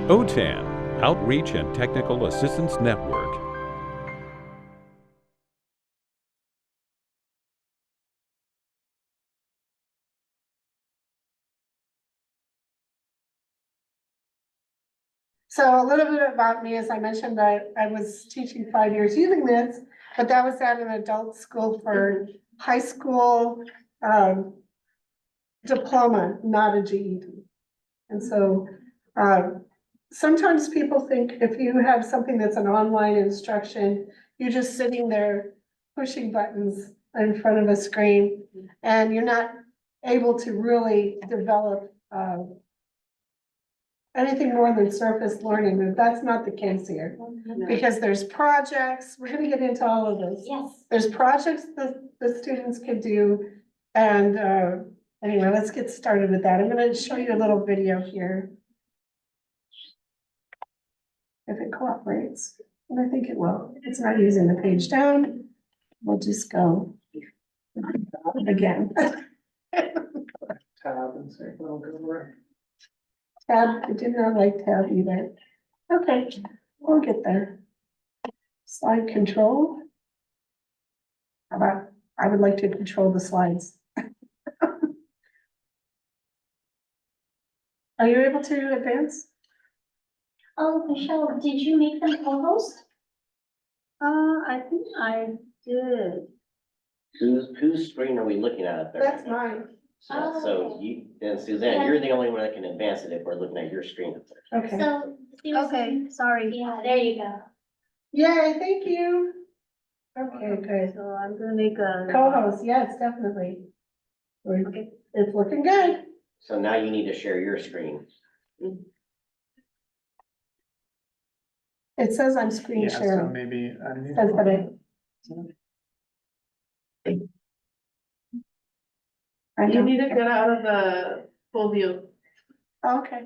OTAN, Outreach and Technical Assistance Network. So a little bit about me, as I mentioned, I was teaching 5 years using this, but that was at an adult school for high school diploma, not a GED. And so sometimes people think if you have something that's an online instruction, you're just sitting there pushing buttons in front of a screen and you're not able to really develop anything more than surface learning, but that's not the case here. Because there's projects, we're gonna get into all of this. Yes. There's projects that the students can do. And anyway, let's get started with that. I'm gonna show you a little video here. If it cooperates, and I think it will. It's not using the page down. We'll just go again. Tab and say, well, go over. Tab, I did not like tab either. Okay, we'll get there. Slide control. How about, I would like to control the slides. Are you able to advance? Oh, Michelle, did you make them co-host? I think I did. Whose screen are we looking at up there? That's mine. So you, and Suzanne, you're the only one that can advance it if we're looking at your screen up there. Okay. So. Okay, sorry. Yeah, there you go. Yay, thank you. Okay, good. So I'm gonna make a. Co-host, yes, definitely. Okay. It's looking good. So now you need to share your screen. It says I'm screen Yeah, so sharing. maybe. Says that I You know. need to get out of the full view. Okay,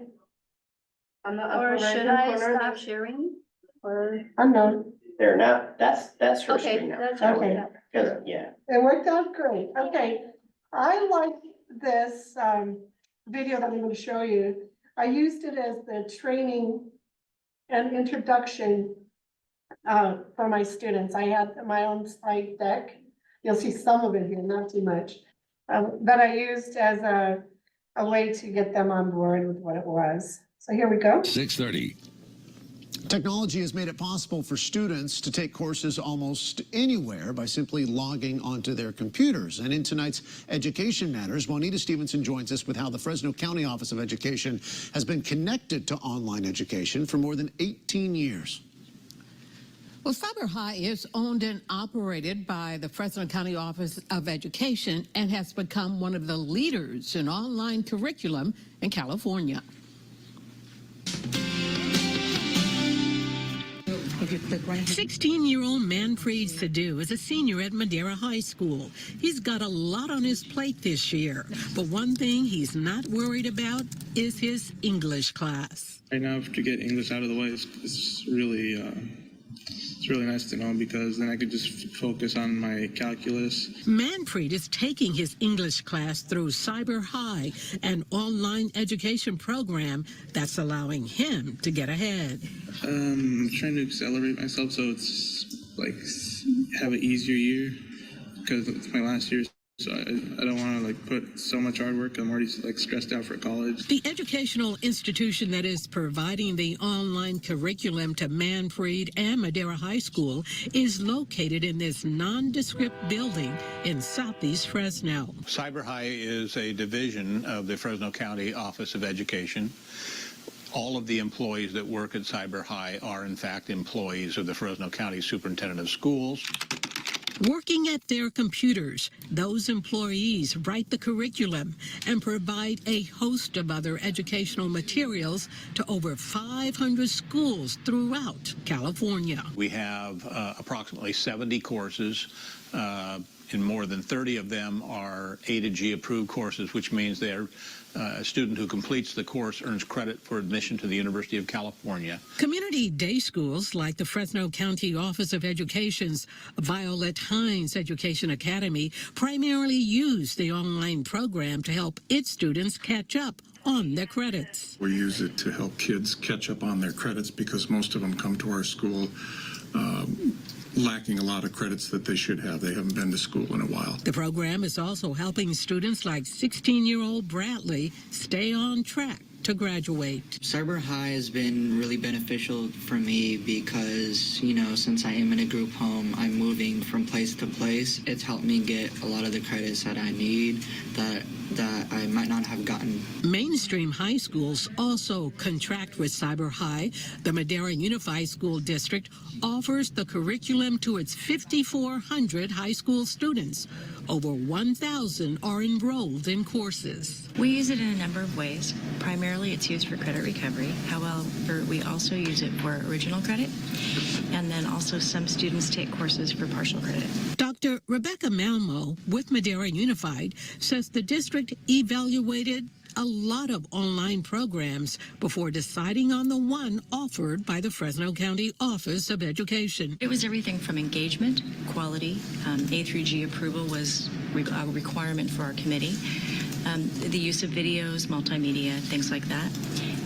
On the upper Or should right-hand I corner, stop there's- sharing? Or, unknown. There, now, that's her okay, screen now. that's Okay. okay. Cause, yeah, It worked out great. Okay. I like this video that I'm going to show you. I used it as the training and introduction for my students. I had my own slide deck. You'll see some of it here, not too much. That I used as a way to get them on board with what it was. So here we go. 6:30. Technology has made it possible for students to take courses almost anywhere by simply logging onto their computers. And in tonight's Education Matters, Juanita Stevenson joins us with how the Fresno County Office of Education has been connected to online education for more than 18 years. Well, Cyber High is owned and operated by the Fresno County Office of Education and has become one of the leaders in online curriculum in California. 16-year-old Manfred Sadu is a senior at Madera High School. He's got a lot on his plate this year, but one thing he's not worried about is his English class. Right now, to get English out of the way, it's really nice to know, because then I could just focus on my calculus. Manfred is taking his English class through Cyber High, an online education program that's allowing him to get ahead. I'm trying to accelerate myself so it's like have an easier year, because it's my last year. So I don't want to put so much hard work. I'm already stressed out for college. The educational institution that is providing the online curriculum to Manfred and Madera High School is located in this nondescript building in southeast Fresno. Cyber High is a division of the Fresno County Office of Education. All of the employees that work at Cyber High are in fact employees of the Fresno County Superintendent of Schools. Working at their computers, those employees write the curriculum and provide a host of other educational materials to over 500 schools throughout California. We have approximately 70 courses and more than 30 of them are A to G approved courses, which means they're a student who completes the course earns credit for admission to the University of California. Community day schools like the Fresno County Office of Education's Violet Hines Education Academy primarily use the online program to help its students catch up on their credits. We use it to help kids catch up on their credits because most of them come to our school lacking a lot of credits that they should have. They haven't been to school in a while. The program is also helping students like 16-year-old Bradley stay on track to graduate. Cyber High has been really beneficial for me because, you know, since I am in a group home, I'm moving from place to place. It's helped me get a lot of the credits that I need that I might not have gotten. Mainstream high schools also contract with Cyber High. The Madera Unified School District offers the curriculum to its 5,400 high school students. Over 1,000 are enrolled in courses. We use it in a number of ways. Primarily, it's used for credit recovery. However, we also use it for original credit, and then also some students take courses for partial credit. Dr. Rebecca Malmo with Madera Unified says the district evaluated a lot of online programs before deciding on the one offered by the Fresno County Office of Education. It was everything from engagement, quality, A through G approval was a requirement for our committee, the use of videos, multimedia, things like that.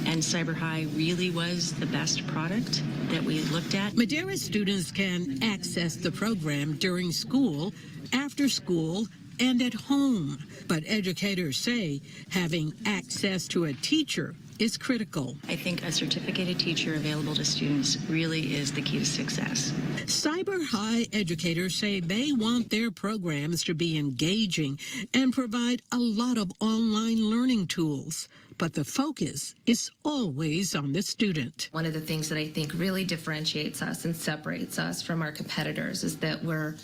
And Cyber High really was the best product that we looked at. Madera students can access the program during school, after school, and at home. But educators say having access to a teacher is critical. I think a certificated teacher available to students really is the key to success. Cyber High educators say they want their programs to be engaging and provide a lot of online learning tools. But the focus is always on the student. One of the things that I think really differentiates us and separates us from our competitors is that we're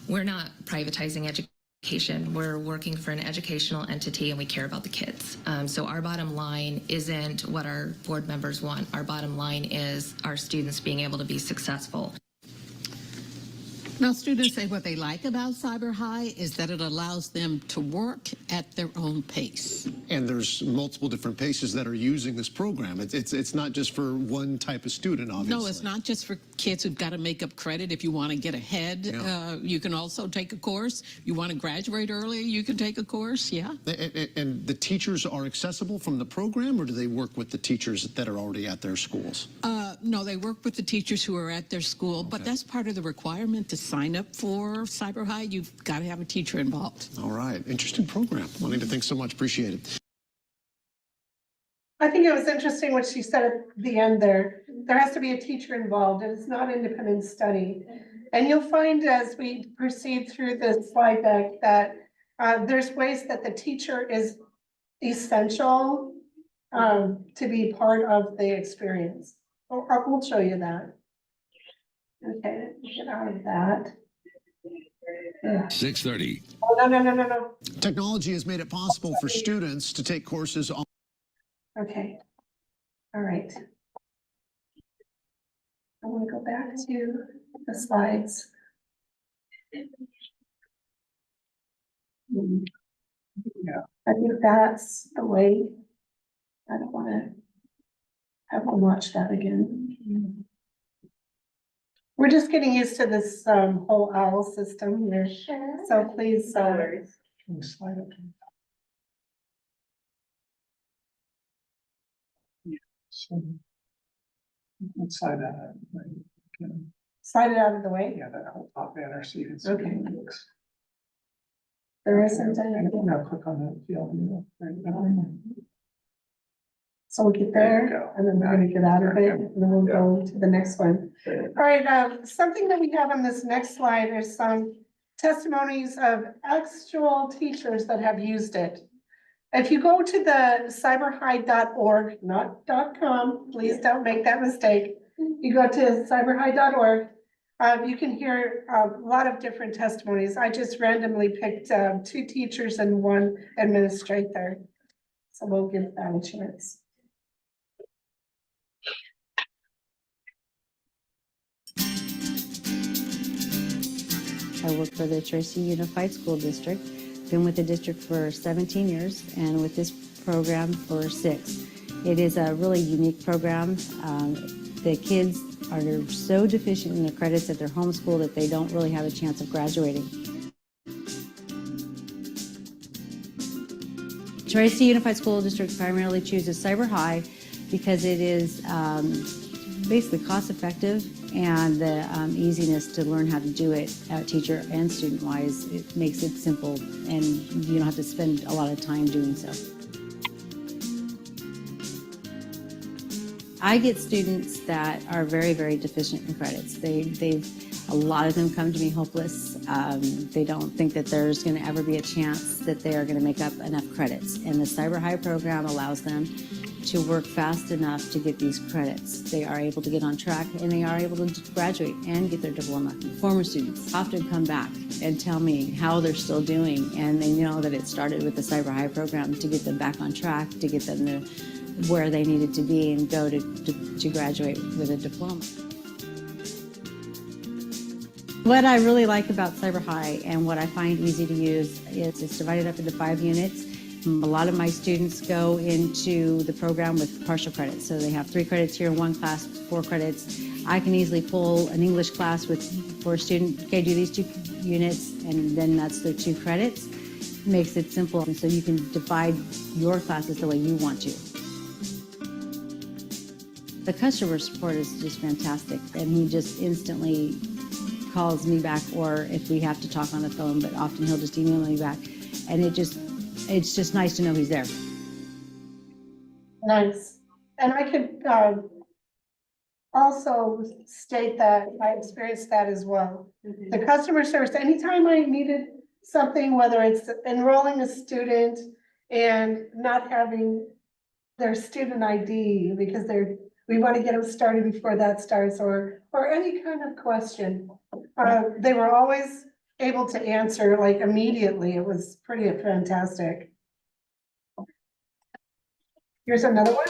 not privatizing education. We're working for an educational entity and we care about the kids. So our bottom line isn't what our board members want. Our bottom line is our students being able to be successful. Now, students say what they like about Cyber High is that it allows them to work at their own pace. And there's multiple different paces that are using this program. It's not just for one type of student, obviously. No, it's not just for kids who've got to make up credit. If you want to get ahead, you can also take a course. You want to graduate early, you can take a course, yeah. And the teachers are accessible from the program, or do they work with the teachers that are already at their schools? No, they work with the teachers who are at their school, but that's part of the requirement to sign up for Cyber High. You've got to have a teacher involved. All right. Interesting program. Juanita, thanks so much. Appreciate it. I think it was interesting what she said at the end there. There has to be a teacher involved, and it's not an independent study. And you'll find as we proceed through this slide deck that there's ways that the teacher is essential to be part of the experience. We'll show you that. Okay, get out of that. 6:30. Oh, no. Technology has made it possible for students to take courses on. Okay, all right. I want to go back to the slides. Yeah, I think that's the way. I don't want to have them watch that again. We're just getting used to this whole OWL system here. Sure. So please, Slide up. Slide that. slide it out of the way. Yeah, that whole top banner, so you can see. Okay. There isn't any. Now click on the field. So we'll get there and then we're gonna get out of it and then we'll go to the next one. All right, something that we have on this next slide is some testimonies of actual teachers that have used it. If you go to the cyberhigh.org, not .com, please don't make that mistake. You go to cyberhigh.org, you can hear a lot of different testimonies. I just randomly picked 2 teachers and 1 administrator. So we'll give that a chance. I work for the Tracy Unified School District. Been with the district for 17 years and with this program for 6. It is a really unique program. The kids are so deficient in their credits at their home school that they don't really have a chance of graduating. Tracy Unified School District primarily chooses Cyber High because it is basically cost-effective and the easiness to learn how to do it teacher and student-wise. It makes it simple and you don't have to spend a lot of time doing so. I get students that are very, very deficient in credits. A lot of them come to me hopeless. They don't think that there's going to ever be a chance that they are going to make up enough credits. And the Cyber High program allows them to work fast enough to get these credits. They are able to get on track and they are able to graduate and get their diploma. Former students often come back and tell me how they're still doing, and they know that it started with the Cyber High program to get them back on track, to get them to where they needed to be and go to graduate with a diploma. What I really like about Cyber High and what I find easy to use is it's divided up into 5 units. A lot of my students go into the program with partial credits. So they have 3 credits here in one class, 4 credits. I can easily pull an English class for a student, okay, do these 2 units, and then that's their 2 credits. Makes it simple, and so you can divide your classes the way you want to. The customer support is just fantastic, and he just instantly calls me back, or if we have to talk on the phone, but often he'll just email me back, and it's just nice to know he's there. Nice. And I could also state that I experienced that as well. The customer service, anytime I needed something, whether it's enrolling a student and not having their student ID because we want to get them started before that starts, or any kind of question, they were always able to answer like immediately. It was pretty fantastic. Here's another one.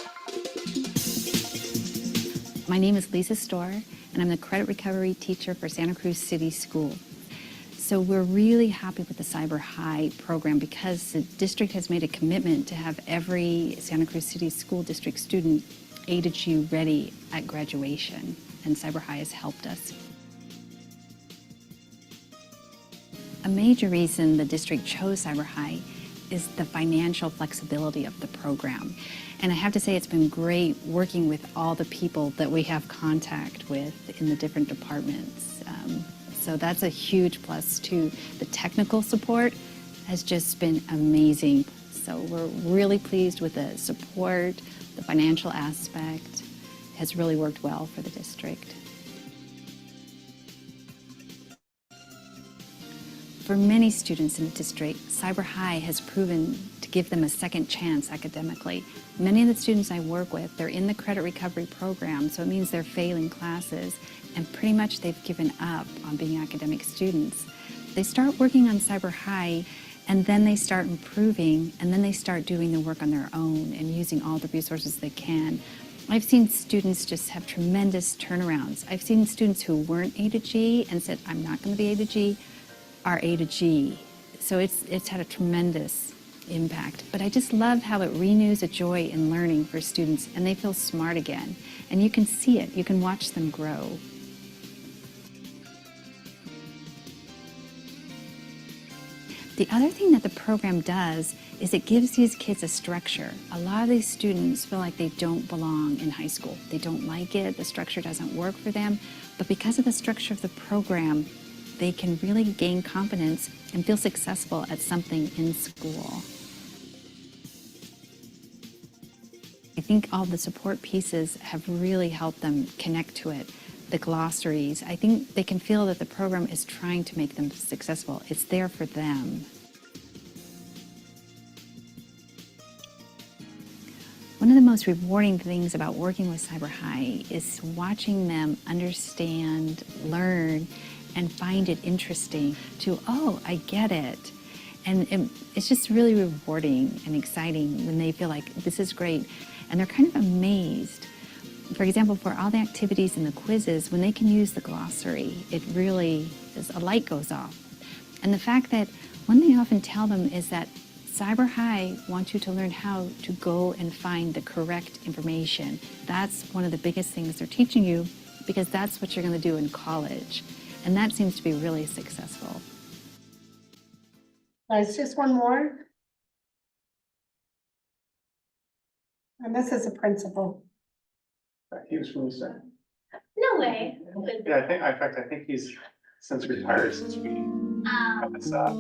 My name is Lisa Storr, and I'm the credit recovery teacher for Santa Cruz City School. So we're really happy with the Cyber High program because the district has made a commitment to have every Santa Cruz City School District student A to G ready at graduation, and Cyber High has helped us. A major reason the district chose Cyber High is the financial flexibility of the program. And I have to say it's been great working with all the people that we have contact with in the different departments. So that's a huge plus too. The technical support has just been amazing. So we're really pleased with the support. The financial aspect has really worked well for the district. For many students in the district, Cyber High has proven to give them a second chance academically. Many of the students I work with, they're in the credit recovery program, so it means they're failing classes, and pretty much they've given up on being academic students. They start working on Cyber High, and then they start improving, and then they start doing the work on their own and using all the resources they can. I've seen students just have tremendous turnarounds. I've seen students who weren't A to G and said, I'm not going to be A to G, are A to G. So it's had a tremendous impact. But I just love how it renews a joy in learning for students, and they feel smart again. And you can see it. You can watch them grow. The other thing that the program does is it gives these kids a structure. A lot of these students feel like they don't belong in high school. They don't like it, the structure doesn't work for them, but because of the structure of the program, they can really gain confidence and feel successful at something in school. I think all the support pieces have really helped them connect to it. The glossaries, I think they can feel that the program is trying to make them successful. It's there for them. One of the most rewarding things about working with Cyber High is watching them understand, learn, and find it interesting to, oh, I get it. And it's just really rewarding and exciting when they feel like this is great. And they're kind of amazed. For example, for all the activities and the quizzes, when they can use the glossary, it really, a light goes off. And the fact that one thing I often tell them is that Cyber High wants you to learn how to go and find the correct information. That's one of the biggest things they're teaching you, because that's what you're going to do in college. And that seems to be really successful. It's just one more. And this is a principal. He was from Susanne. No way. Yeah, I think he's since retired since we got this up.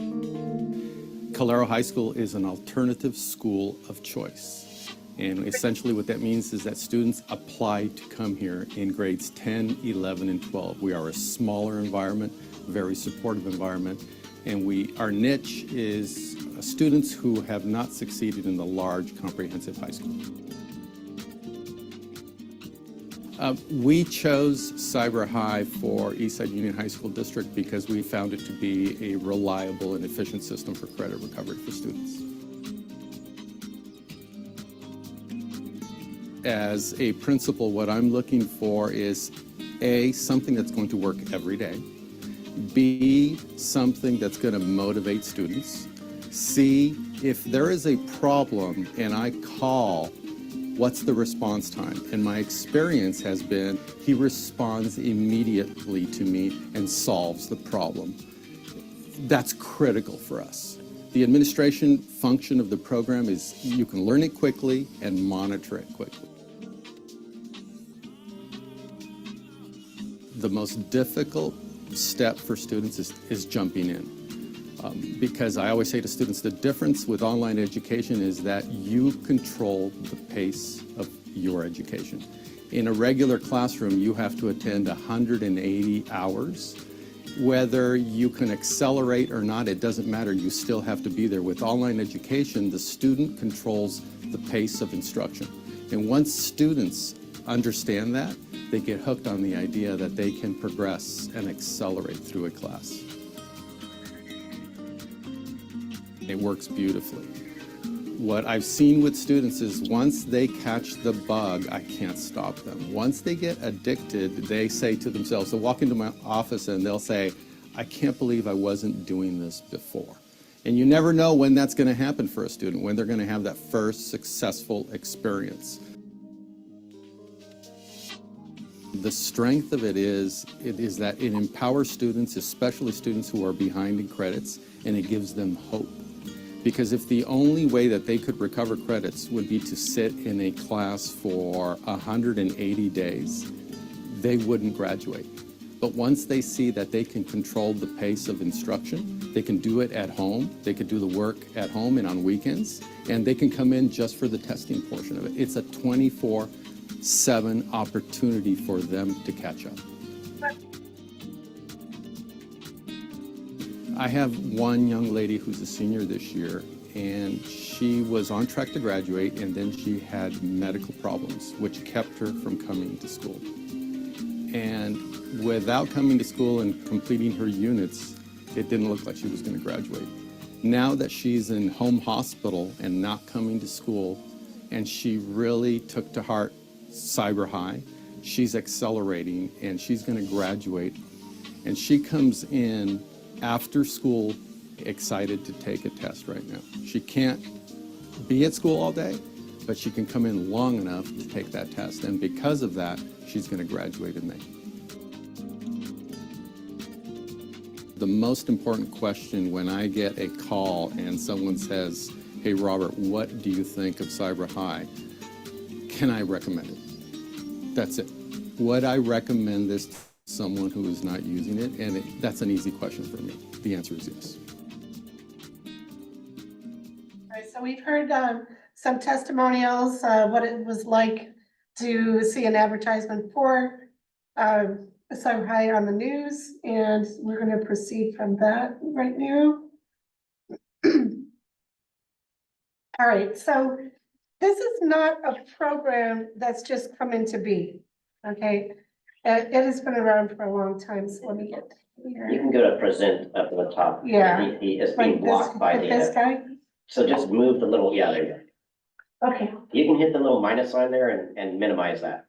Calero High School is an alternative school of choice. And essentially what that means is that students apply to come here in grades 10, 11, and 12. We are a smaller environment, very supportive environment, and our niche is students who have not succeeded in the large comprehensive high school. We chose Cyber High for Eastside Union High School District because we found it to be a reliable and efficient system for credit recovery for students. As a principal, what I'm looking for is A, something that's going to work every day, B, something that's going to motivate students, C, if there is a problem and I call, what's the response time? And my experience has been he responds immediately to me and solves the problem. That's critical for us. The administration function of the program is you can learn it quickly and monitor it quickly. The most difficult step for students is jumping in. Because I always say to students, the difference with online education is that you control the pace of your education. In a regular classroom, you have to attend 180 hours. Whether you can accelerate or not, it doesn't matter. You still have to be there. With online education, the student controls the pace of instruction. And once students understand that, they get hooked on the idea that they can progress and accelerate through a class. It works beautifully. What I've seen with students is once they catch the bug, I can't stop them. Once they get addicted, they say to themselves, they'll walk into my office and they'll say, I can't believe I wasn't doing this before. And you never know when that's going to happen for a student, when they're going to have that first successful experience. The strength of it is that it empowers students, especially students who are behind in credits, and it gives them hope. Because if the only way that they could recover credits would be to sit in a class for 180 days, they wouldn't graduate. But once they see that they can control the pace of instruction, they can do it at home, they can do the work at home and on weekends, and they can come in just for the testing portion of it. It's a 24/7 opportunity for them to catch up. I have one young lady who's a senior this year, and she was on track to graduate, and then she had medical problems, which kept her from coming to school. And without coming to school and completing her units, it didn't look like she was going to graduate. Now that she's in home hospital and not coming to school, and she really took to heart Cyber High, she's accelerating, and she's going to graduate. And she comes in after school excited to take a test right now. She can't be at school all day, but she can come in long enough to take that test. And because of that, she's going to graduate in May. The most important question when I get a call and someone says, hey, Robert, what do you think of Cyber High? Can I recommend it? That's it. Would I recommend this to someone who is not using it? And that's an easy question for me. The answer is yes. All right, so we've heard some testimonials, what it was like to see an advertisement for Cyber High on the news, and we're going to proceed from that right now. All right, so this is not a program that's just come into being, okay? It has been around for a long time, so let me get here. You can go to present up at the top. Yeah. He is Like being blocked by this the, guy? so just move the little, yeah, there you go. Okay, You can hit the little minus sign there and minimize that.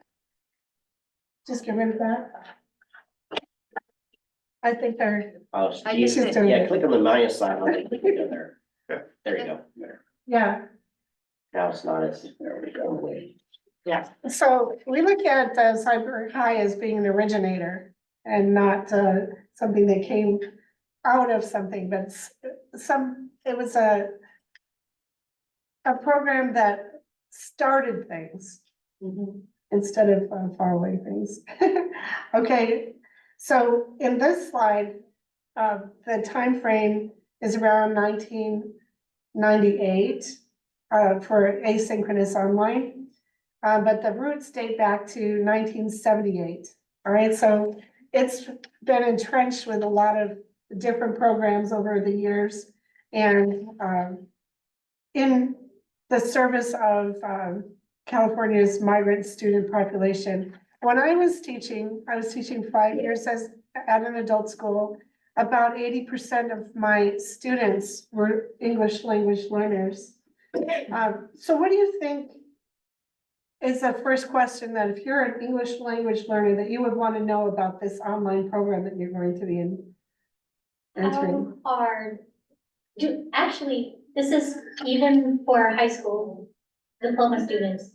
just get rid of that. I think they're, Oh, I geez. just- Yeah, click on the minus sign, I'll click it there. There you go. There. yeah. Now it's not, it's, there we go. Yeah. So we look at Cyber High as being an originator and not something that came out of something, but it was a program that started things instead of faraway things. Okay, so in this slide, the time frame is around 1998 for asynchronous online. But the roots date back to 1978. All right, so it's been entrenched with a lot of different programs over the years. And in the service of California's migrant student population. When I was teaching 5 years at an adult school. About 80% of my students were English language learners. So what do you think is the first question that if you're an English language learner that you would want to know about this online program that you're going to be entering? Actually, this is even for high school diploma students.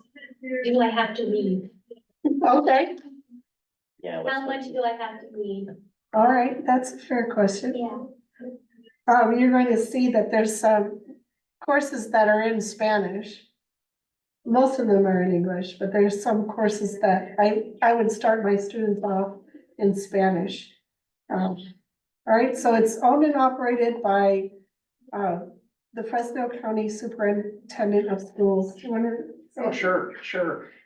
Do I have to read? Okay, Yeah. How much do I have to read? all right, that's a fair question. Yeah. You're going to see that there's some courses that are in Spanish. Most of them are in English, but there's some courses that I would start my students off in Spanish. All right, so it's owned and operated by the Fresno County Superintendent of Schools. Do you want to? Oh, sure.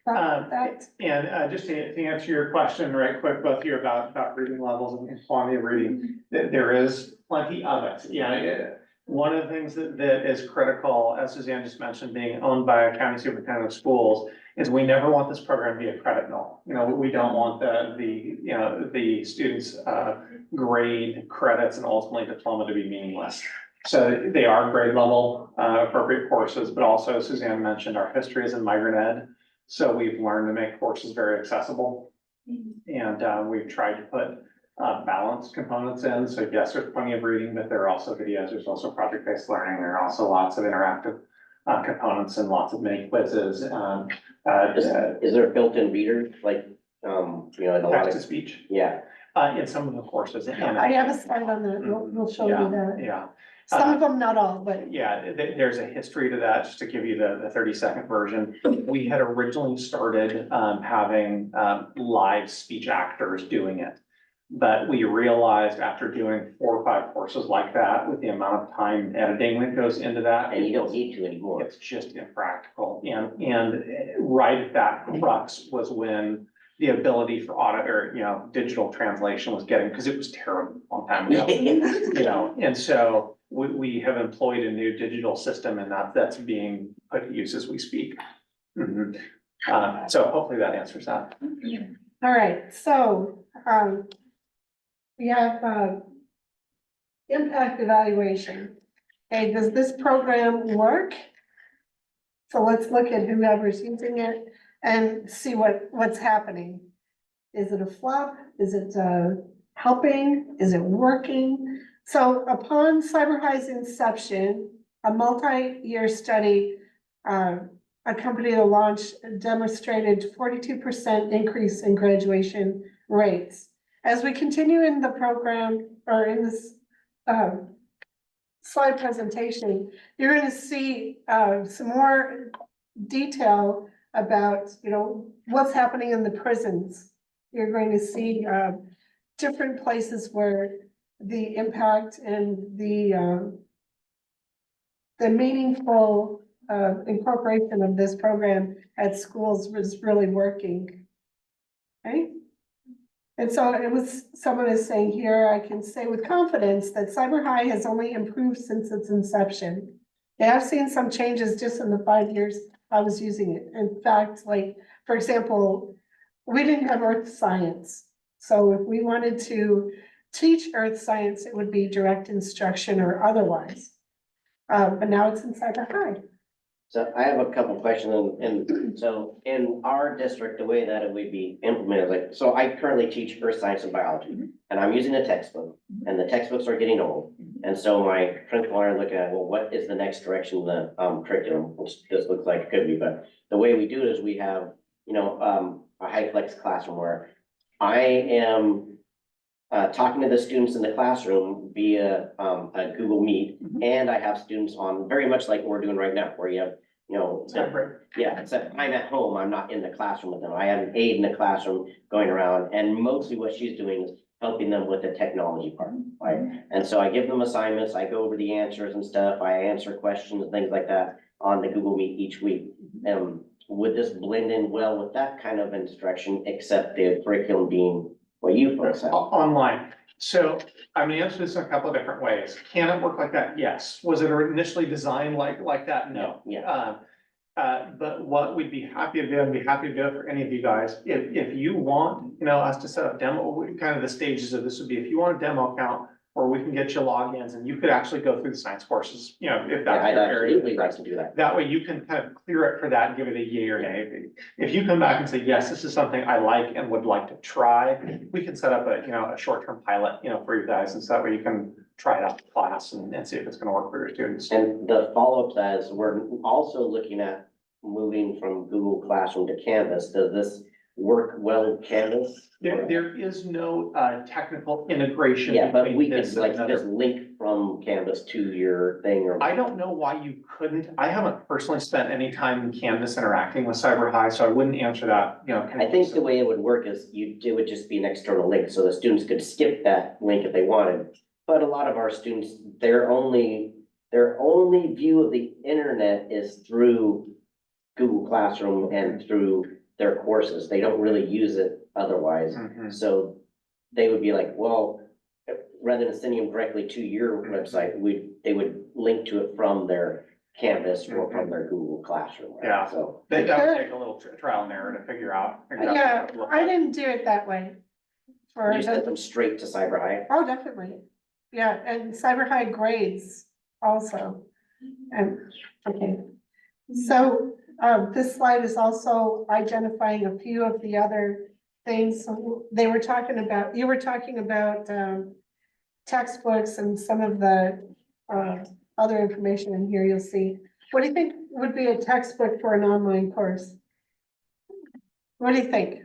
That, And just to answer your question right quick, both here about reading levels and quantity of reading, there is plenty of it. Yeah, one of the things that is critical, as Susanne just mentioned, being owned by a county superintendent of schools, is we never want this program to be a credit mill. You know, we don't want the students' grade credits and ultimately diploma to be meaningless. So they are grade level appropriate courses, but also Susanne mentioned our history is in migrant ed. So we've learned to make courses very accessible. And we've tried to put balanced components in. So yes, there's plenty of reading, but there are also videos. There's also project-based learning. There are also lots of interactive components and lots of mini quizzes. Is there a built-in reader, like, in a lot Text to of, speech yeah. in some of the courses. I have a slide on that, we'll show you that. Yeah. Some of them, not all, but Yeah, there's a history to that, just to give you the 30-second version. We had originally started having live speech actors doing it. But we realized after doing 4 or 5 courses like that, with the amount of time editing that goes into that. And you don't need to anymore. It's just impractical. And right at that crux was when the ability for digital translation was getting, because it was terrible a long time ago. And so we have employed a new digital system, and that's being put to use as we speak. So hopefully that answers that. all right, so we have impact evaluation. Okay, does this program work? So let's look at whoever's using it and see what's happening. Is it a flop? Is it helping? Is it working? So upon Cyber High's inception, a multi-year study accompanied the launch demonstrated 42% increase in graduation rates. As we continue in the program or in this slide presentation, you're going to see some more detail about, what's happening in the prisons. You're going to see different places where the impact and the meaningful incorporation of this program at schools was really working. Okay. And so someone is saying here, I can say with confidence that Cyber High has only improved since its inception. Yeah, I've seen some changes just in the 5 years I was using it. In fact, like, for example, we didn't have earth science. So if we wanted to teach earth science, it would be direct instruction or otherwise. But now it's in Cyber High. So I have a couple questions and so in our district, the way that it would be implemented, like, so I currently teach earth science and biology. And I'm using a textbook and the textbooks are getting old. And so my principal and I are looking at, well, what is the next direction of the curriculum, which this looks like it could be, but the way we do it is we have, you know, a high flex classroom where I am talking to the students in the classroom via a Google Meet, and I have students on very much like we're doing right now, where you have, you know, yeah, except I'm at home, I'm not in the classroom with them. I have an aide in the classroom going around, and mostly what she's doing is helping them with the technology part, right? And so I give them assignments, I go over the answers and stuff, I answer questions and things like that on the Google Meet each week. Would this blend in well with that kind of instruction, except the curriculum being what you folks have? Online. So I'm gonna answer this in a couple of different ways. Can it work like that? Yes. Was it initially designed like that? No. Yeah. But what we'd be happy to do, and be happy to do it for any of you guys, if you want, you know, us to set up demo, kind of the stages of this would be, if you want a demo account, or we can get you logins and you could actually go through the science courses, you know, if Yeah, that's I'd your area. absolutely like to do that. That way you can kind of clear it for that and give it a yay or nay. If you come back and say, yes, this is something I like and would like to try, we can set up a, you know, a short-term pilot, you know, for you guys. And so that way you can try it out in class and see if it's gonna work for your students. And the follow-up to that is we're also looking at moving from Google Classroom to Canvas. Does this work well with Canvas? There is no technical integration. Yeah, but between we could this and like another. just link from Canvas to your thing or. I don't know why you couldn't. I haven't personally spent any time in Canvas interacting with Cyber High, so I wouldn't answer that, you know. I think the way it would work is it would just be an external link, so the students could skip that link if they wanted. But a lot of our students, their only view of the internet is through Google Classroom and through their courses. They don't really use it otherwise. So they would be like, well, rather than sending them directly to your website, they would link to it from their Canvas or from their Google Classroom. Right? Yeah. So That would take a little trial and error to figure out. Yeah, I didn't do it that way. For you sent them straight to Cyber High. Oh, definitely. Yeah, and Cyber High grades also. And, okay. So, this slide is also identifying a few of the other things. So you were talking about, textbooks and some of the, other information in here you'll see. What do you think would be a textbook for an online course? What do you think?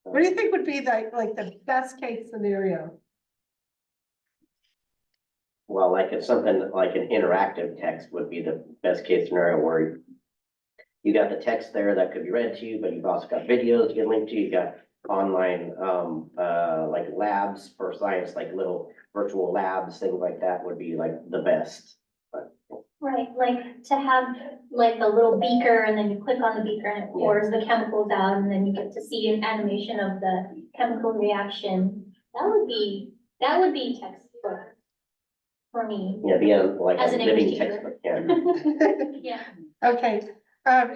What do you think would be like the best case scenario? Well, like it's something like an interactive text would be the best case scenario where you got the text there that could be read to you, but you've also got videos you can link to. You got online, like labs for science, like little virtual labs, things like that would be like the best. Right, like to have like a little beaker and then you click on the beaker and it pours the chemicals out and then you get to see an animation of the chemical reaction. That would be textbook for me. Yeah, like As a an living English teacher. textbook, yeah. Yeah. Okay,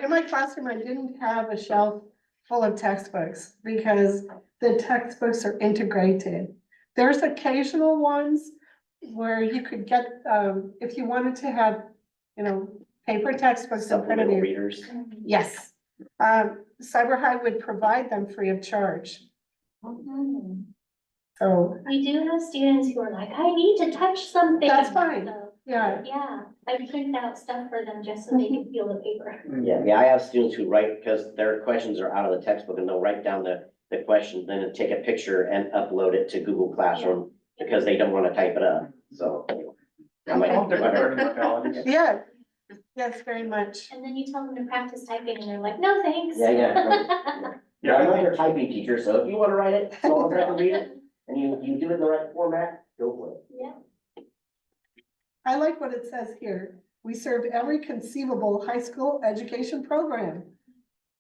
in my classroom, I didn't have a shelf full of textbooks because the textbooks are integrated. There's occasional ones where you could get, if you wanted to have, you know, paper textbooks in front of Supplemental you. readers. Yes, Cyber High would provide them free of charge. So We do have students who are like, I need to touch something. that's fine, So, yeah. yeah, I print out stuff for them just so they can feel the paper. Yeah, I have students who write, because their questions are out of the textbook and they'll write down the question, then take a picture and upload it to Google Classroom because they don't want to type it up, so. I'm like, whatever. Yeah, yes, very much. And then you tell them to practice typing and they're like, no, thanks. Yeah, I'm not your typing teacher, so if you want to write it, so I can read it, and you do it in the right format, go for it. Yeah. I like what it says here. We serve every conceivable high school education program.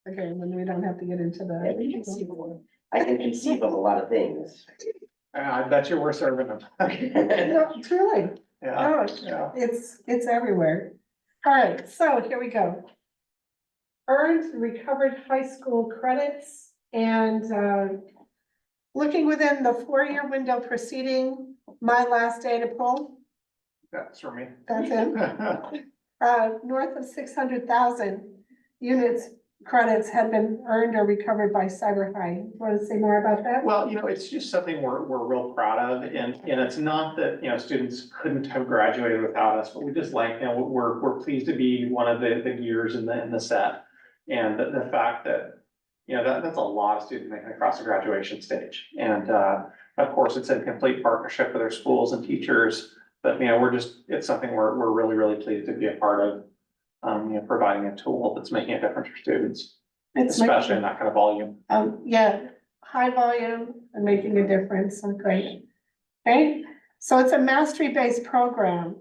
Okay, then we don't have to get into the. Every conceivable. I can conceive of a lot of things. I bet you we're serving them. No, truly. Yeah, No, it's everywhere. All right, so here we go. Earned and recovered high school credits and looking within the 4-year window preceding my last day to pull. That's for me. That's it. north of 600,000 units, credits had been earned or recovered by Cyber High. Want to say more about that? Well, it's just something we're real proud of, and it's not that, students couldn't have graduated without us, but we just like, we're pleased to be one of the gears in the set. And the fact that, that's a lot of students making it across the graduation stage. And, of course, it's in complete partnership with our schools and teachers, but, it's something we're really, really pleased to be a part of. Providing a tool that's making a difference for students, especially in that kind of volume. Yeah, high volume and making a difference. So great. Okay, so it's a mastery-based program.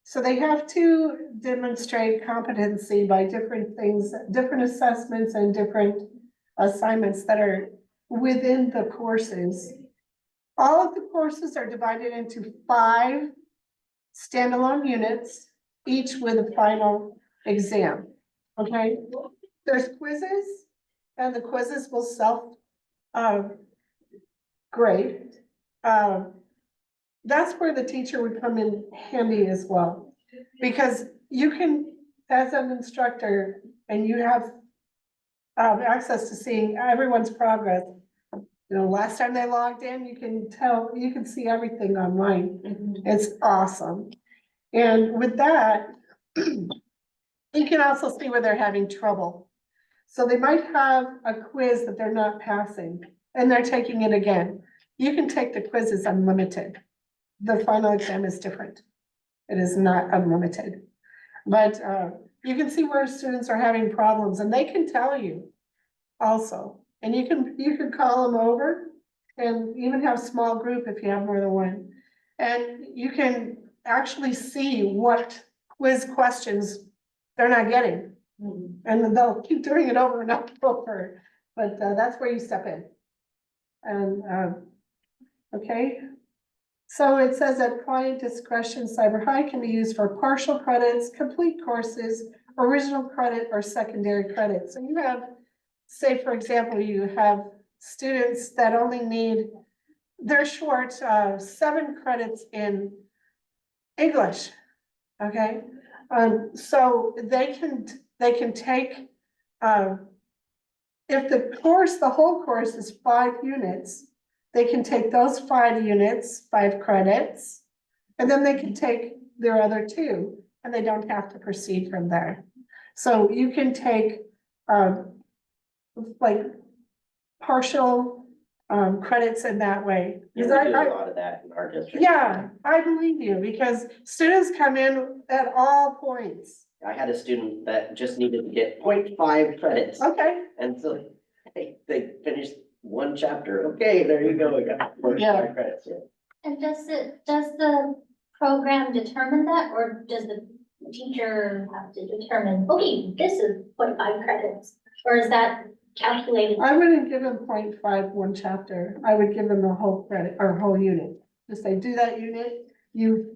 So they have to demonstrate competency by different things, different assessments and different assignments that are within the courses. All of the courses are divided into 5 standalone units, each with a final exam. Okay, there's quizzes, and the quizzes will self grade. That's where the teacher would come in handy as well, because you can, as an instructor, and you have access to seeing everyone's progress. Last time they logged in, you can see everything online. It's awesome. And with that, you can also see where they're having trouble. So they might have a quiz that they're not passing and they're taking it again. You can take the quizzes unlimited. The final exam is different. It is not unlimited. But you can see where students are having problems, and they can tell you also. And you can call them over and even have small group if you have more than one. And you can actually see what quiz questions they're not getting. And they'll keep doing it over and over, but that's where you step in. And, okay. So it says at client discretion, Cyber High can be used for partial credits, complete courses, original credit, or secondary credit. So you have, say, for example, you have students that only need, they're short 7 credits in English, okay? So they can take, if the whole course is 5 units, they can take those 5 units, 5 credits, and then they can take their other 2, and they don't have to proceed from there. So you can take, like partial, credits in that way. Yeah, we do a lot of that in our district. Yeah, I believe you, because students come in at all points. I had a student that just needed to get 0.5 credits. Okay. And so they finished 1 chapter. Okay, there you go. We got 0.5 credits. Yeah. And does the program determine that, or does the teacher have to determine, okay, this is 0.5 credits, or is that calculated? I wouldn't give them 0.5 1 chapter. I would give them the whole credit or whole unit. Just say, do that unit, you've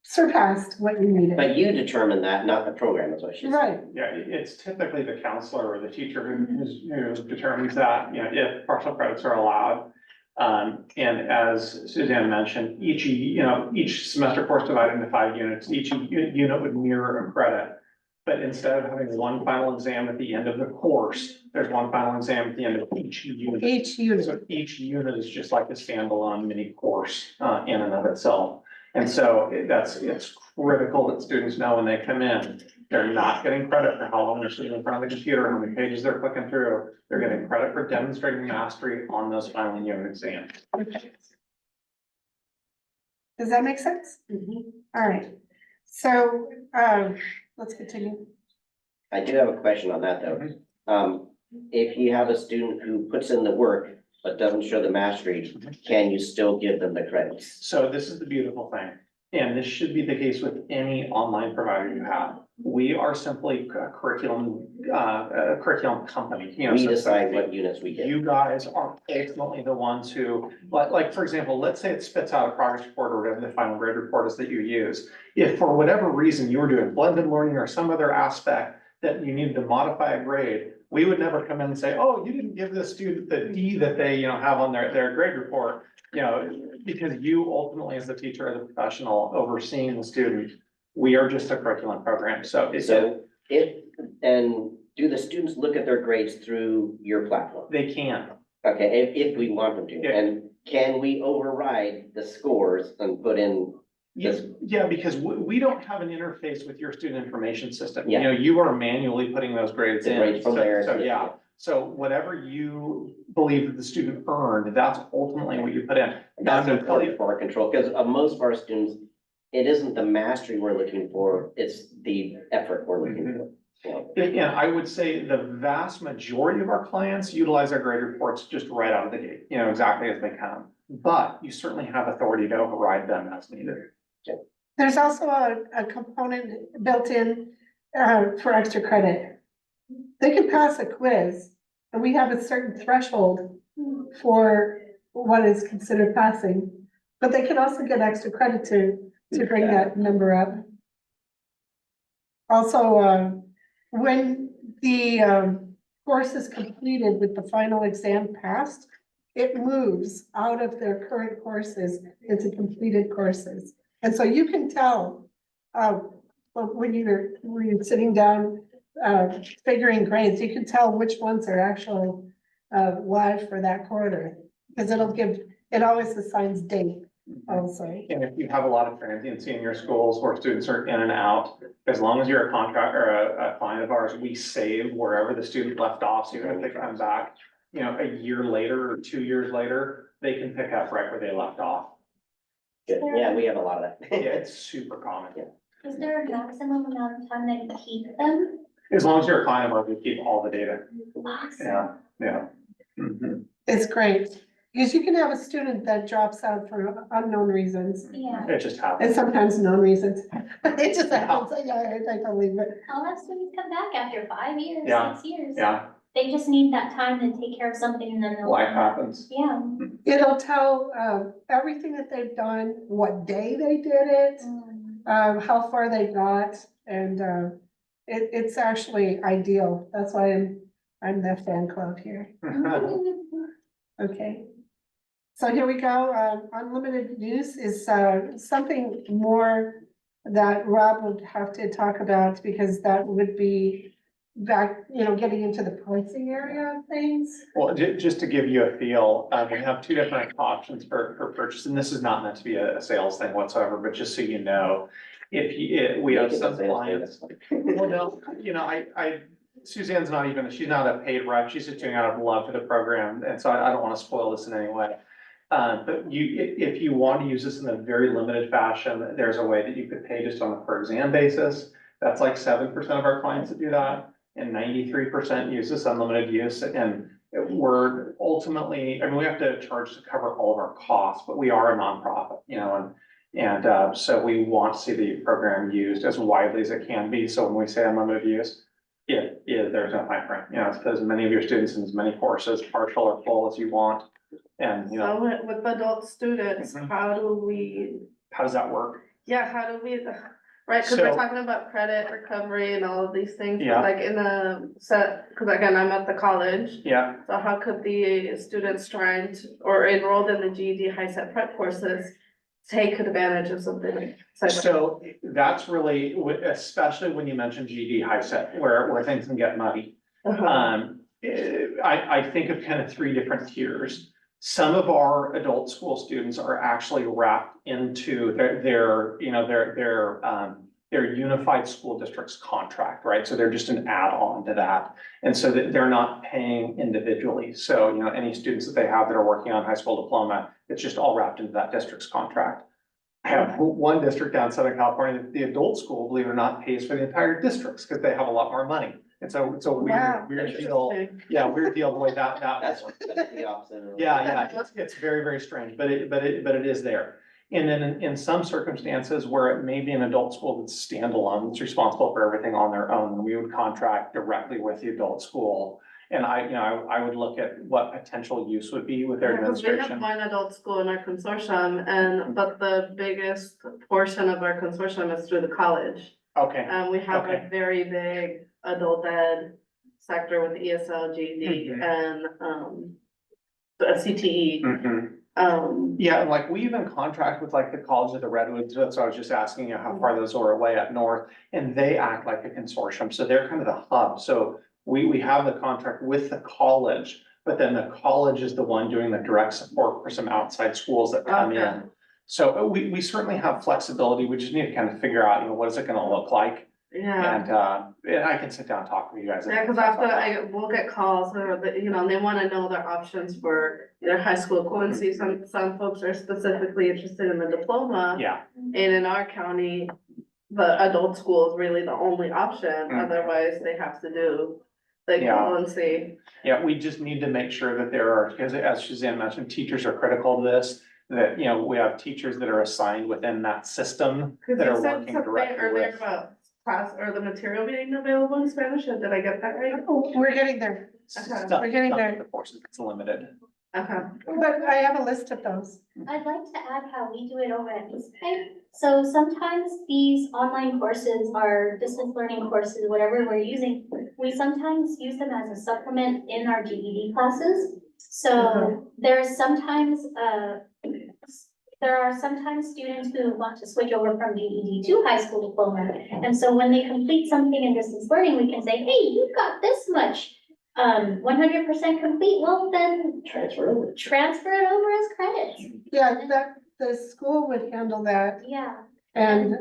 surpassed what you needed. But you determine that, not the program, is what she said. Right. Yeah, it's typically the counselor or the teacher who determines that, if partial credits are allowed. And as Suzanne mentioned, each semester course divided into 5 units, each unit would mirror a credit. But instead of having 1 final exam at the end of the course, there's 1 final exam at the end of each unit. Each unit. So each unit is just like a standalone mini course in and of itself. And so it's critical that students know when they come in, they're not getting credit for how long they're sitting in front of the computer, how many pages they're clicking through. They're getting credit for demonstrating mastery on those final unit exams. Okay. Does that make sense? All right. So, let's continue. I do have a question on that though. If you have a student who puts in the work but doesn't show the mastery, can you still give them the credits? So this is the beautiful thing, and this should be the case with any online provider you have. We are simply a curriculum company. We decide what units we get. You guys are ultimately the ones who, like, for example, let's say it spits out a progress report or whatever the final grade report is that you use. If for whatever reason you were doing blended learning or some other aspect that you needed to modify a grade, we would never come in and say, oh, you didn't give this student the D that they, have on their grade report, because you ultimately as the teacher or the professional overseeing the student We are just a curriculum program, so it's, So and do the students look at their grades through your platform? they can. Okay, if we want them to, Yeah. and can we override the scores and put in this? Yeah, because we don't have an interface with your student information system. Yeah. You know, you are manually putting those grades The in. grades from So- there. So, yeah, so whatever you believe that the student earned, that's ultimately what you put in. That's important for our control, because most of our students, it isn't the mastery we're looking for, it's the effort we're looking for. Yeah, I would say the vast majority of our clients utilize our grade reports just right out of the gate, you know, exactly as they come. But you certainly have authority to override them as needed. There's also a component built in for extra credit. They can pass a quiz, and we have a certain threshold for what is considered passing. But they can also get extra credit to bring that number up. Also, when the course is completed with the final exam passed, it moves out of their current courses into completed courses. And so you can tell, when you're sitting down, figuring grades, you can tell which ones are actually, live for that quarter. Because it always assigns date also. And if you have a lot of transiency in your schools where students are in and out, as long as you're a contract or a client of ours, we save wherever the student left off. So even if they come back, you know, a year later or 2 years later, they can pick up right where they left off. Good. Yeah, we have a lot of that. Yeah, it's super common. Is there a maximum amount of time that you keep them? As long as you're a client of ours, we keep all the data. Awesome. Yeah. Mhm. It's great, because you can have a student that drops out for unknown reasons, Yeah. It just happens. and sometimes known reasons. It just happens, yeah, I believe it. I'll have students come back after 5 years, Yeah. 6 years. Yeah, They just need that time to take care of something and then they'll. life happens. Yeah. It'll tell, everything that they've done, what day they did it, how far they got, and, it's actually ideal. That's why I'm the fan club here. Okay. So here we go. Unlimited use is, something more that Rob would have to talk about, because that would be back, getting into the pricing area of things. Well, just to give you a feel, we have two different options for purchase, and this is not meant to be a sales thing whatsoever, but just so you know. We have some clients. Well, no, Suzanne's not even, she's not a paid rep, she's just doing out of love for the program, and so I don't wanna spoil this in any way. But if you want to use this in a very limited fashion, there's a way that you could pay just on a per exam basis. That's like 7% of our clients that do that, and 93% use this unlimited use, and we're ultimately, I mean, we have to charge to cover all of our costs, but we are a nonprofit, and so we want to see the program used as widely as it can be. So when we say unlimited use, there's no time frame, it's as many of your students in as many courses, partial or full as you want. And, So with adult students, how does that work? Yeah, how do we, right, because we're talking about credit recovery and all of these things, Yeah. like in a set, because again, I'm at the college. Yeah. So how could the students trying to, or enrolled in the GED high set prep courses take advantage of something like? So that's really, especially when you mention GED high set, where things can get muddy. I think of kind of 3 different tiers. Some of our adult school students are actually wrapped into their unified school district's contract, right? So they're just an add-on to that. And so that they're not paying individually. So, any students that they have that are working on high school diploma, it's just all wrapped into that district's contract. I have one district down in Southern California, that the adult school, believe it or not, pays for the entire districts because they have a lot more money. It's a weird deal. Yeah, weird deal the way that works. That's the opposite. Yeah, it's very, very strange, but it is there. And then in some circumstances where it may be an adult school that's standalone, it's responsible for everything on their own, we would contract directly with the adult school. And I would look at what potential use would be with their Because we administration. have one adult school in our consortium, but the biggest portion of our consortium is through the college. Okay. And we have Okay. a very big adult ed sector with ESL, GED, and a CTE. Yeah, and like we even contract with like the College of the Redwoods, that's why I was just asking you how far those are away up north. And they act like a consortium, so they're kind of the hub, so we have the contract with the college. But then the college is the one doing the direct support for some outside schools that come Okay. in. So we certainly have flexibility, we just need to kind of figure out, what is it gonna look like? Yeah. And I can sit down and talk with you guys. Yeah, cause we'll get calls or and they wanna know their options for their high school equivalency. Some folks are specifically interested in the diploma. Yeah. And in our county, the adult school is really the only option, otherwise they have to do the Yeah. equivalency. Yeah, we just need to make sure that there are, because as Suzanne mentioned, teachers are critical to this. That, we have teachers that are assigned within that system Cause that you are said working something directly earlier with. about class or the material being available in Spanish, did I get that right? We're getting there. Okay. We're getting Some there. of the courses, it's limited. But I have a list of those. I'd like to add how we do it over at Eastside. So sometimes these online courses are distance learning courses, whatever we're using. We sometimes use them as a supplement in our GED classes. So there's sometimes, there are sometimes students who want to switch over from GED to high school diploma. And so when they complete something in distance learning, we can say, hey, you've got this much 100% complete, well then. Transfer it over as credits. Yeah, the school would handle that. Yeah. And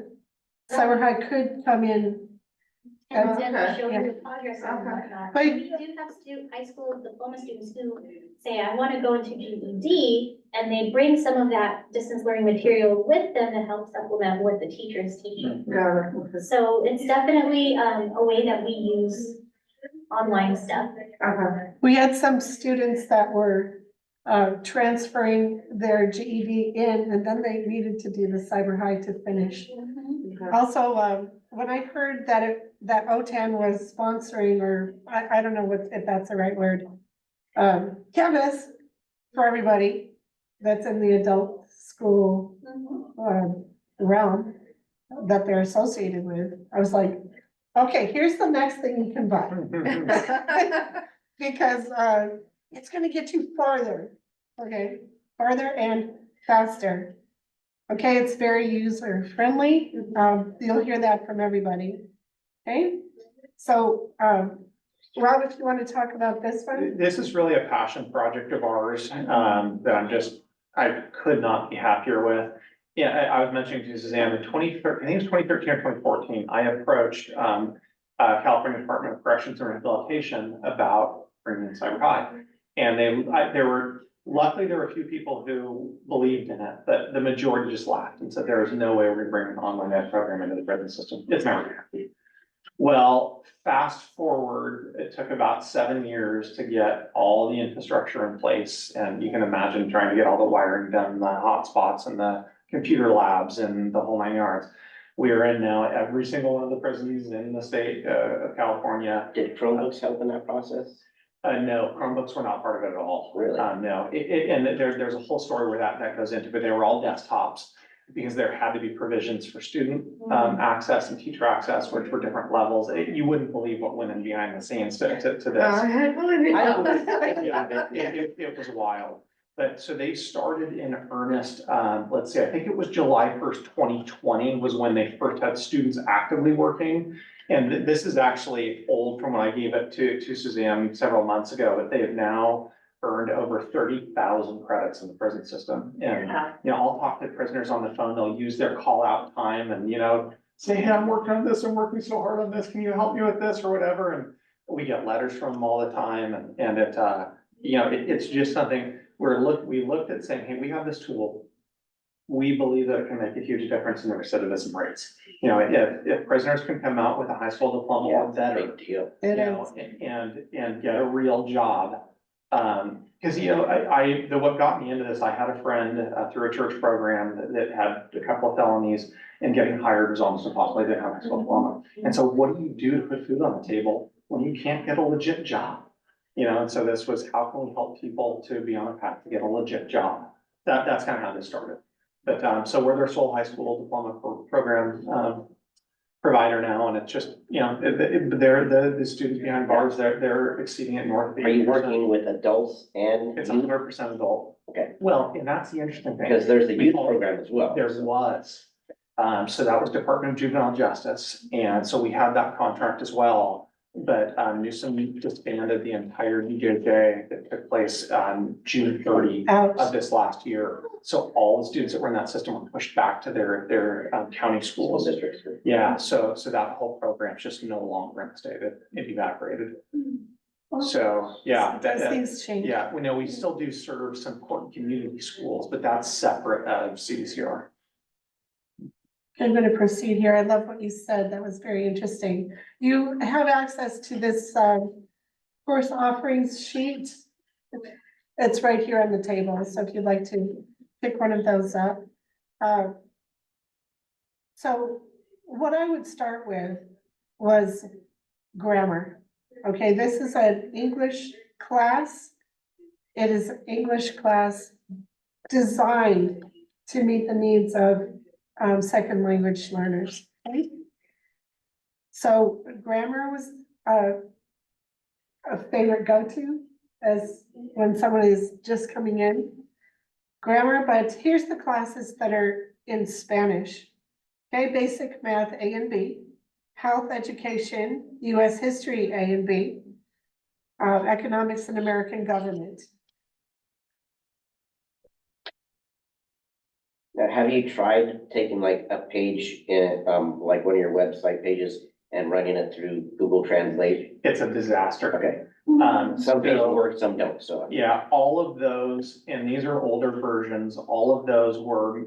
Cyber High could come in. And then Okay. show Yeah. you the progress and whatnot. But- We do have high school diploma students who say, I wanna go into GED, and they bring some of that distance learning material with them to help supplement what the teacher is teaching. So it's definitely, a way that we use online stuff. We had some students that were transferring their GED in, and then they needed to do the Cyber High to finish. Also, when I heard that OTAN was sponsoring, or I don't know if that's the right word, canvas for everybody that's in the adult school realm that they're associated with, I was like, okay, here's the next thing you can buy. Because it's gonna get you farther, okay, farther and faster. Okay, it's very user friendly, you'll hear that from everybody, okay? So, Rob, if you wanna talk about this one? This is really a passion project of ours, that I could not be happier with. Yeah, I was mentioning to Suzanne, in 2013, I think it was 2013 or 2014, I approached, California Department of Corrections and Rehabilitation about bringing in Cyber High. And luckily there were a few people who believed in it, but the majority just laughed and said, there is no way we're gonna bring an online ed program into the prison system. It's never gonna happen. Well, fast forward, it took about 7 years to get all the infrastructure in place. And you can imagine trying to get all the wiring done, the hotspots and the computer labs and the whole 9 yards. We are in now every single one of the prisons in the state of California. Did Chromebooks help in that process? No, Chromebooks were not part of it at all. Really? No, and there's a whole story where that goes into, but they were all desktops. Because there had to be provisions for student access and teacher access, which were different levels. You wouldn't believe what went in behind the scenes to this. It was wild. But so they started in earnest, let's say, I think it was July 1st, 2020 was when they first had students actively working. And this is actually old from when I gave it to Suzanne several months ago, but they have now earned over 30,000 credits in the prison system. And, I'll talk to prisoners on the phone, they'll use their call out time and, say, hey, I'm working on this, I'm working so hard on this, can you help me with this or whatever? And we get letters from them all the time and it's just something we looked at saying, hey, we have this tool. We believe that it can make a huge difference in the recidivism rates. If prisoners can come out with a high school diploma or better, Big deal. and get a real job. Cause what got me into this, I had a friend through a church program that had a couple of felonies, and getting hired was almost impossible. They didn't have a high school diploma. And so what do you do to put food on the table when you can't get a legit job? And so this was, how can we help people to be on a path to get a legit job? That's kind of how this started. But so we're their sole high school diploma program provider now, and it's just, they're the students behind bars, they're exceeding it north. Are you working with adults and? It's 100% adult. Okay. Well, and that's the interesting thing. Because there's the youth program as well. There was. So that was Department of Juvenile Justice, and so we had that contract as well. But Newsom disbanded the entire DJJ that took place on June 30 of this last year. So all the students that were in that system were pushed back to their county schools. Districts. Yeah, so that whole program's just no longer in the state, it evaporated. So, yeah. Those things change. Yeah, we know we still do serve some important community schools, but that's separate of CDCR. I'm going to proceed here. I love what you said. That was very interesting. You have access to this course offerings sheet. It's right here on the table. So if you'd like to pick one of those up. So what I would start with was grammar. Okay, this is an English class. It is an English class designed to meet the needs of second language learners. Okay? So grammar was a favorite go-to as when someone is just coming in. Grammar, but here's the classes that are in Spanish. Okay, basic math A and B, health education, US history A and B, economics and American government. Now, have you tried taking like a page in, like one of your website pages and running it through Google Translate? It's a disaster. Okay. Some pages work, some don't, so. Yeah, all of those, and these are older versions, all of those were,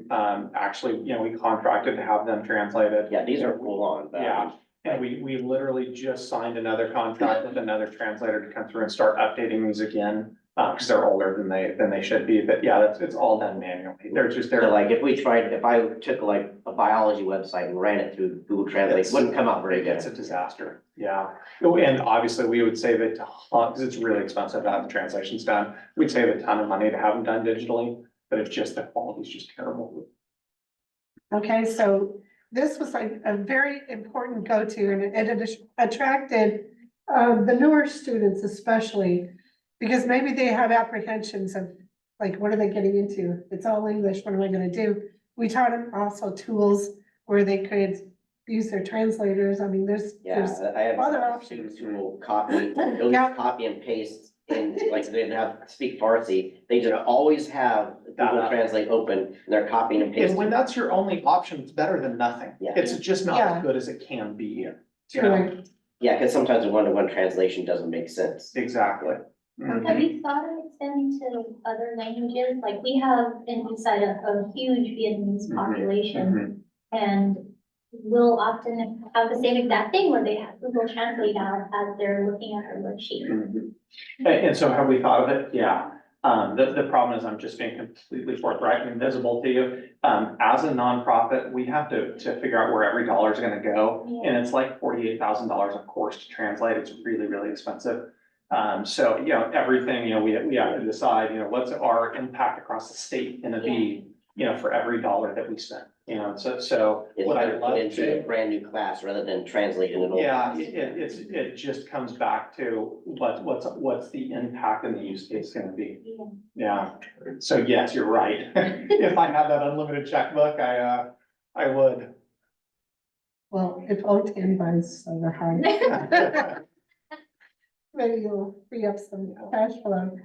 actually, we contracted to have them translated. Yeah, these are full on. But Yeah, and we literally just signed another contract with another translator to come through and start updating these again. Cause they're older than they should be, but yeah, it's all done manually. So like if I took like a biology website and ran it through Google Translate, it wouldn't come out very good. It's a disaster, yeah. And obviously we would save it because it's really expensive to have the translations done. We'd save a ton of money to have them done digitally, but it's just the quality is just terrible. Okay, so this was like a very important go-to and it attracted the newer students especially, because maybe they have apprehensions of like, what are they getting into? It's all English, what am I gonna do? We taught them also tools where they could use their translators. I mean, there's I have other students options. who will they'll Yeah. just copy and paste in, like they have speak Farsi. They just always have Google Translate open and they're copying and And pasting. when that's your only option, it's better than nothing. Yeah. It's just not Yeah. as good as it can be. Correct. Yeah, because sometimes a one-to-one translation doesn't make sense. Exactly. Mhm. Have you thought of expanding to other languages? Like we have inside a huge Vietnamese population. And we'll often have the same exact thing where they have Google Translate out as they're looking at their worksheet. And so have we thought of it? Yeah. The problem is I'm just being completely forthright and visible to you. As a nonprofit, we have to figure out where every dollar is gonna go. Yeah. And it's like $48,000 a course to translate. It's really, really expensive. So, everything, we have to decide, what's our impact across the state gonna be, for every dollar that we spend, so It's what I better love put into to. a brand new class rather than translating an old. Yeah, it just comes back to what's the impact and the use case gonna be? Yeah, so yes, you're right. If I had that unlimited checkbook, I would. Well, if OTAN buys so high. Maybe you'll free up some cash flow.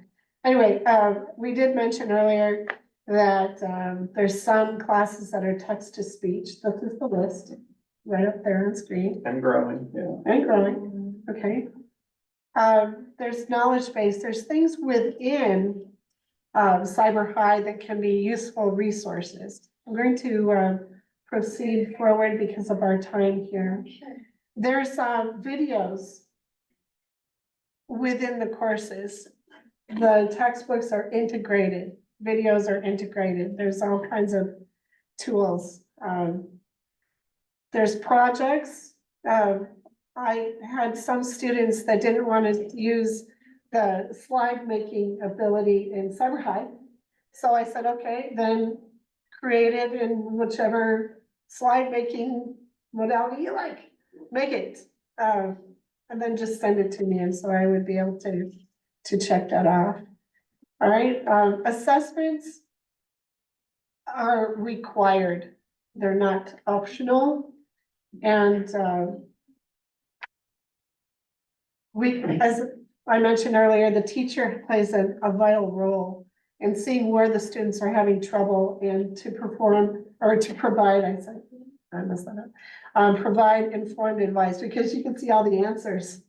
Anyway, we did mention earlier that there's some classes that are text to speech. This is the list right up there on screen. And growing, yeah. And growing, okay. There's knowledge base, there's things within Cyber High that can be useful resources. I'm going to proceed forward because of our time here. There's videos within the courses. The textbooks are integrated, videos are integrated. There's all kinds of tools. There's projects. I had some students that didn't want to use the slide making ability in Cyber High. So I said, okay, then create it in whichever slide making modality you like, make it. And then just send it to me, and so I would be able to check that off. All right, assessments are required. They're not optional. And, as I mentioned earlier, the teacher plays a vital role in seeing where the students are having trouble and to perform, or to provide, I messed that up. Provide informed advice, because you can see all the answers.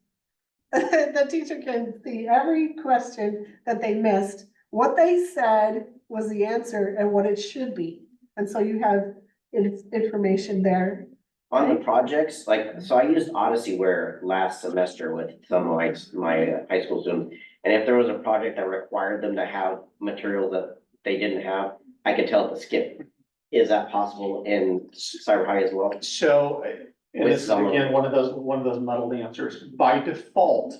The teacher can see every question that they missed, what they said was the answer and what it should be. And so you have information there. On the projects, like, so I used Odyssey-ware last semester with some of my high school students. And if there was a project that required them to have material that they didn't have, I could tell it to skip. Is that possible in Cyber High as well? So, and With this is some of again, one of those muddled answers. By default,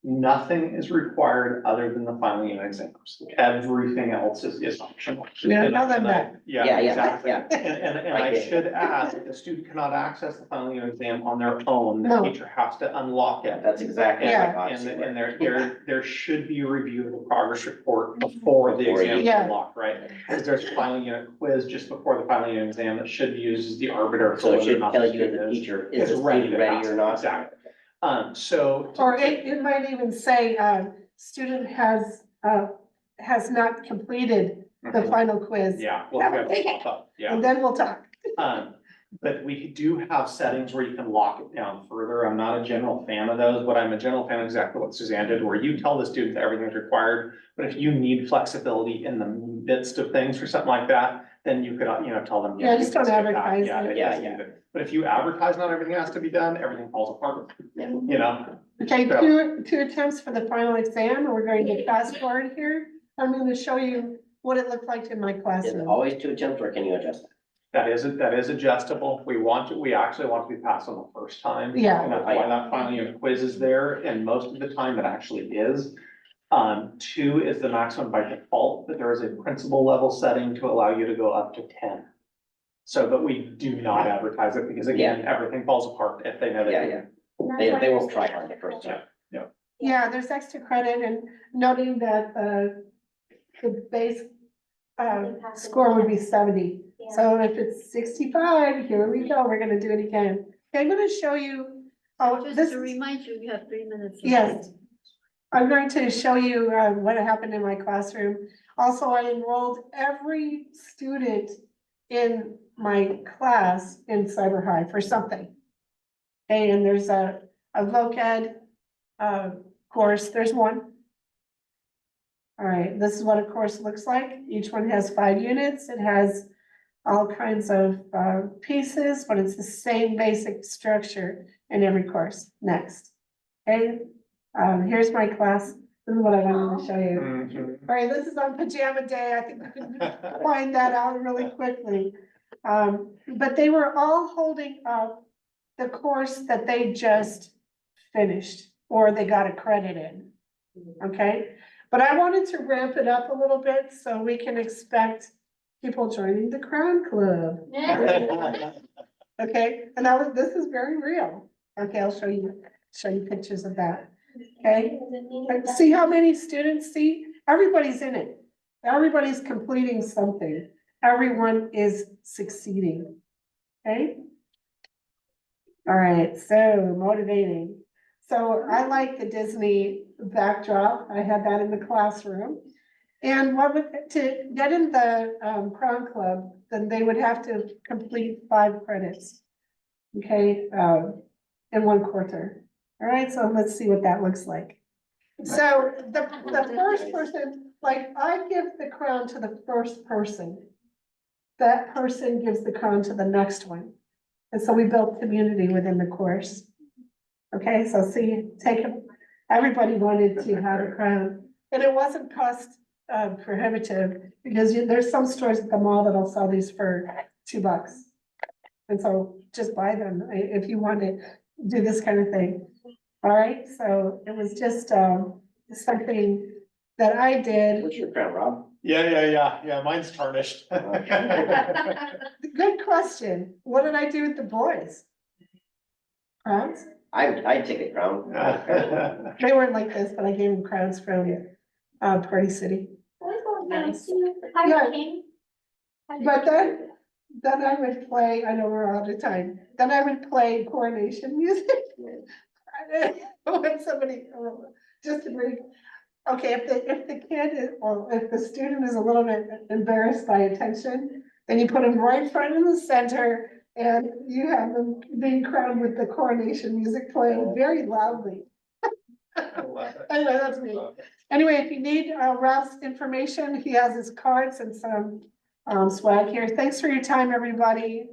nothing is required other than the final unit exams. Everything else is optional. Yeah, And tell them I- that. Yeah, exactly. yeah. And I I get it. should add, that the student cannot access the final unit exam on their own. The No. teacher has to unlock it. That's exactly Yeah. like Odyssey. And there should be a review of the progress report before the Before you- exam is Yeah. unlocked, right? Because there's a final unit quiz just before the final unit exam that should be used as the arbiter. for So it whether or should not tell the you as student a is- teacher, is is this ready student to ready pass. or not? Exactly. So. Or it might even say, student has not completed the final quiz. Yeah. we'll That have would take it it. pop up, Yeah. And then we'll talk. But we do have settings where you can lock it down further. I'm not a general fan of those, but I'm a general fan of exactly what Suzanne did, where you tell the student that everything's required. But if you need flexibility in the midst of things or something like that, then you could, tell them. Yeah, you just can don't skip that. advertise Yeah, it. yeah. But if you advertise not everything has to be done, everything falls apart, Okay, So- two attempts for the final exam, and we're going to fast forward here. I'm gonna show you what it looked like in my Is it classroom. always 2 attempts or can you adjust that? That is adjustable. We actually want to be passed on the first time. Yeah. And that's why that final unit quiz is there, and most of the time it actually is. 2 is the maximum by default, but there is a principal level setting to allow you to go up to 10. So, but we do not advertise it because again, everything falls apart if they know that. Yeah. They won't try hard the first time. Yeah, there's extra credit, and noting that, the base, score would be 70. So if it's 65, here we go, we're gonna do it again. Okay, I'm gonna show you, Just to remind you, you have 3 minutes. yes. I'm going to show you, what happened in my classroom. Also, I enrolled every student in my class in Cyber High for something. Okay, and there's a voc ed, course, there's one. All right, this is what a course looks like. Each one has 5 units. It has all kinds of pieces, but it's the same basic structure in every course. Next. Okay, here's my class. This is what I wanted to show you. Mhm. All right, this is on pajama day. I think you can find that out really quickly. But they were all holding up the course that they just finished or they got a credit in. Okay, but I wanted to ramp it up a little bit so we can expect people joining the Crown Club. Okay, and this is very real. Okay, I'll show you pictures of that. Okay, see how many students see? Everybody's in it. Everybody's completing something. Everyone is succeeding. Okay? All right, so motivating. So I like the Disney backdrop. I had that in the classroom. And to get in the Crown Club, then they would have to complete 5 credits. Okay, in 1 quarter. All right, so let's see what that looks like. So the first person, like I give the crown to the first person. That person gives the crown to the next one. And so we built community within the course. Okay, so see, everybody wanted to have a crown. And it wasn't cost prohibitive because there's some stores at the mall that'll sell these for $2. And so just buy them if you want to do this kind of thing. All right, so it was just something that I did. What's your crown, Rob? Yeah, mine's tarnished. Good question. What did I do with the boys? Crowns? I'd take a crown. They weren't like this, but I gave them crowns from Party City. nice. Yeah. But then I would play, I know we're out of time, then I would play coronation music. When somebody, just to bring, okay, if the kid is, or if the student is a little bit embarrassed by attention, then you put them right front in the center and you have them being crowned with the coronation music playing very loudly. Anyway, that's me. Anyway, if you need Ralph's information, he has his cards and some swag here. Thanks for your time, everybody.